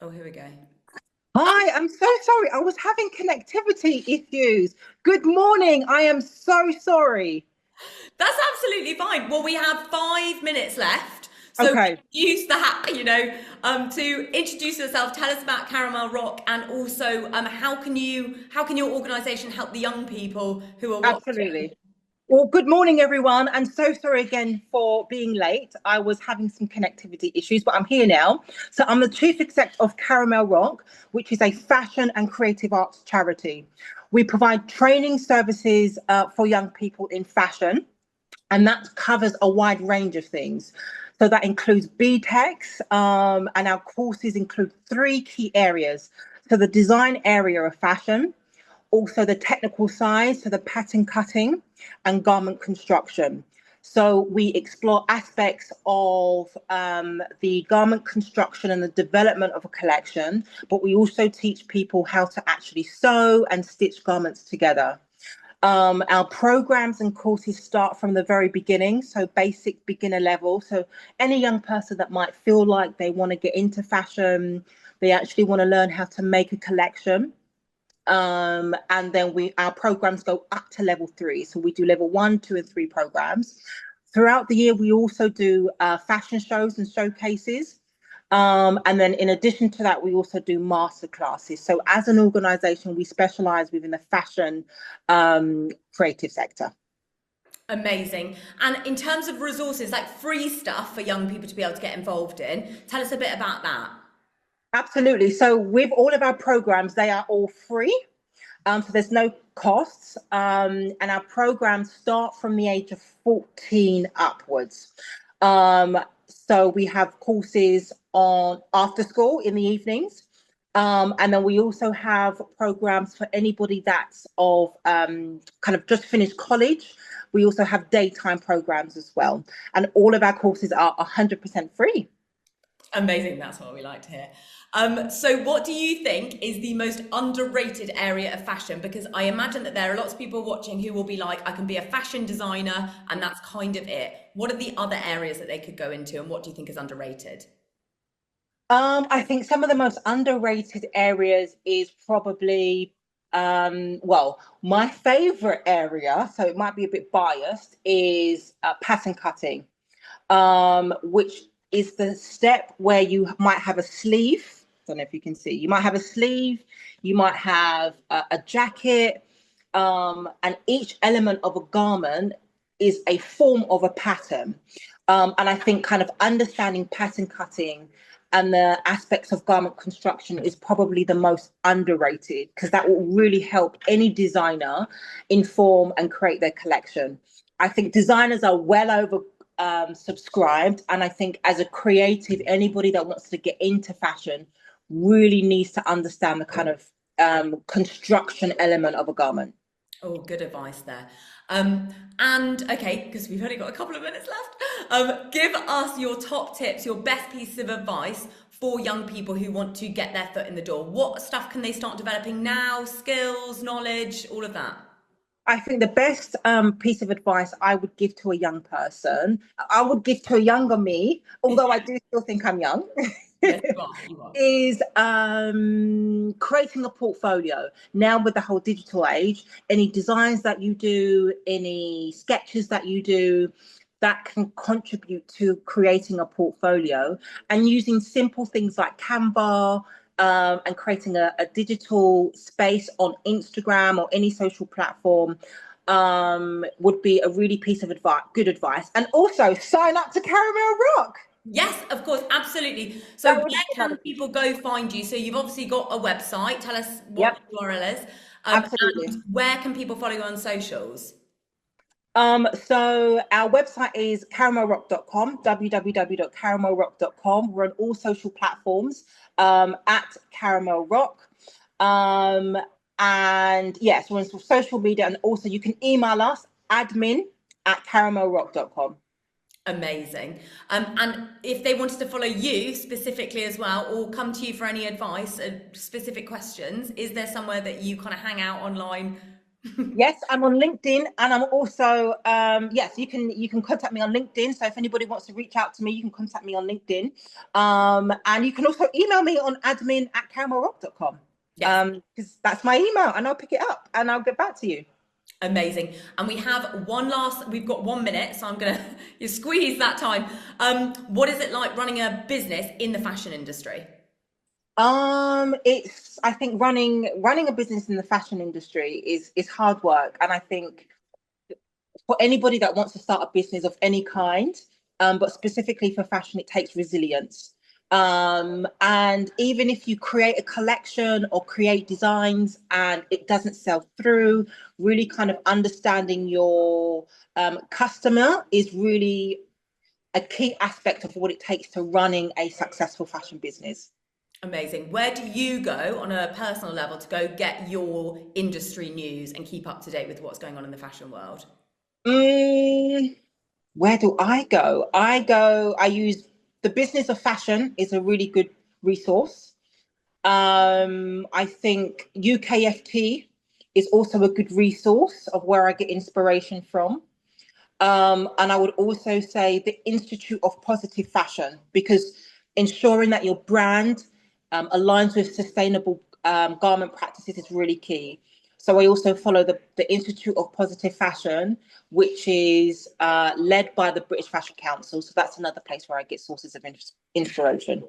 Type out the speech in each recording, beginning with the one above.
Oh, here we go. Hi, I'm so sorry. I was having connectivity issues. Good morning. I am so sorry. That's absolutely fine. Well, we have 5 minutes left. So Okay, use to introduce yourself, tell us about Caramel Rock, and also how can your organisation help the young people who are watching? absolutely. Well, good morning, everyone. And so sorry again for being late. I was having some connectivity issues, but I'm here now. So I'm the chief exec of Caramel Rock, which is a fashion and creative arts charity. We provide training services for young people in fashion, and that covers a wide range of things. So that includes BTECs, and our courses include three key areas. So the design area of fashion, also the technical side, so the pattern cutting and garment construction. So we explore aspects of the garment construction and the development of a collection, but we also teach people how to actually sew and stitch garments together. Our programs and courses start from the very beginning, so basic beginner level. So any young person that might feel like they want to get into fashion, they actually want to learn how to make a collection. And then our programs go up to level 3. So we do level 1, 2, and 3 programs. Throughout the year, we also do fashion shows and showcases. And then in addition to that, we also do master classes. So as an organization, we specialize within the fashion creative sector. Amazing. And in terms of resources, like free stuff for young people to be able to get involved in, tell us a bit about that. Absolutely. So with all of our programs, they are all free. So there's no costs. And our programs start from the age of 14 upwards. So we have courses on after school in the evenings. And then we also have programs for anybody that's of kind of just finished college. We also have daytime programs as well. And all of our courses are 100% free. Amazing. That's what we like to hear. So what do you think is the most underrated area of fashion? Because I imagine that there are lots of people watching who will be like, I can be a fashion designer and that's kind of it. What are the other areas that they could go into and what do you think is underrated? I think some of the most underrated areas is probably, well, my favorite area, so it might be a bit biased, is pattern cutting, which is the step where you might have a sleeve. I don't know if you can see. You might have a sleeve, you might have a jacket, and each element of a garment is a form of a pattern. And I think kind of understanding pattern cutting and the aspects of garment construction is probably the most underrated because that will really help any designer inform and create their collection. I think designers are well over subscribed, and I think as a creative, anybody that wants to get into fashion really needs to understand the kind of construction element of a garment. Oh, good advice there. Um, and okay, because we've only got a couple of minutes left, give us your top tips, your best pieces of advice for young people who want to get their foot in the door. What stuff can they start developing now? Skills, knowledge, all of that. I think the best piece of advice I would give to a young person, I would give to a younger me, although I do still think I'm young, Yes, you are. You are. is creating a portfolio. Now, with the whole digital age, any designs that you do, any sketches that you do, that can contribute to creating a portfolio and using simple things like Canva. And creating a digital space on Instagram or any social platform would be a really piece of advice, good advice. And also sign up to Caramel Rock. Yes, of course, absolutely. So That would where be can another piece. people go find you? So you've obviously got a website. Tell us what Yep, the URL is. absolutely. And where can people follow you on socials? So our website is caramelrock.com, www.caramelrock.com. We're on all social platforms at Caramel Rock. Um, and yes, we're on social media, and also you can email us admin@caramelrock.com. Amazing. And if they wanted to follow you specifically as well, or come to you for any advice and specific questions, is there somewhere that you kind of hang out online? Yes, I'm on LinkedIn, and I'm also yes, you can contact me on LinkedIn. So if anybody wants to reach out to me, you can contact me on LinkedIn. And you can also email me on admin@caramelrock.com. Yes. Because that's my email, and I'll pick it up and I'll get back to you. Amazing. And we've got 1 minute, so I'm gonna you squeeze that time. What is it like running a business in the fashion industry? It's I think running a business in the fashion industry is hard work, and I think for anybody that wants to start a business of any kind, but specifically for fashion, it takes resilience. And even if you create a collection or create designs and it doesn't sell through, really kind of understanding your customer is really a key aspect of what it takes to running a successful fashion business. Amazing. Where do you go on a personal level to go get your industry news and keep up to date with what's going on in the fashion world? Mm, where do I go? I use the Business of Fashion is a really good resource. I think UKFT is also a good resource of where I get inspiration from. And I would also say the Institute of Positive Fashion, because ensuring that your brand aligns with sustainable garment practices is really key. So I also follow the Institute of Positive Fashion, which is led by the British Fashion Council. So that's another place where I get sources of inspiration.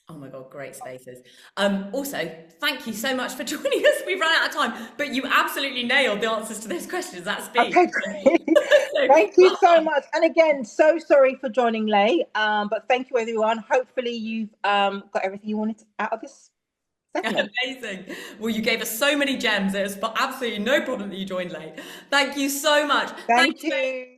Oh my God, great spaces. Also, thank you so much for joining us. We've run out of time, but you absolutely nailed the answers to those questions. That speed. Okay, great. So Thank you well so done. much. And again, so sorry for joining late. But thank you, everyone. Hopefully, you've got everything you wanted out of this segment. Amazing. Well, you gave us so many gems. It was absolutely no problem that you joined late. Thank you so much. Thank Thanks, you.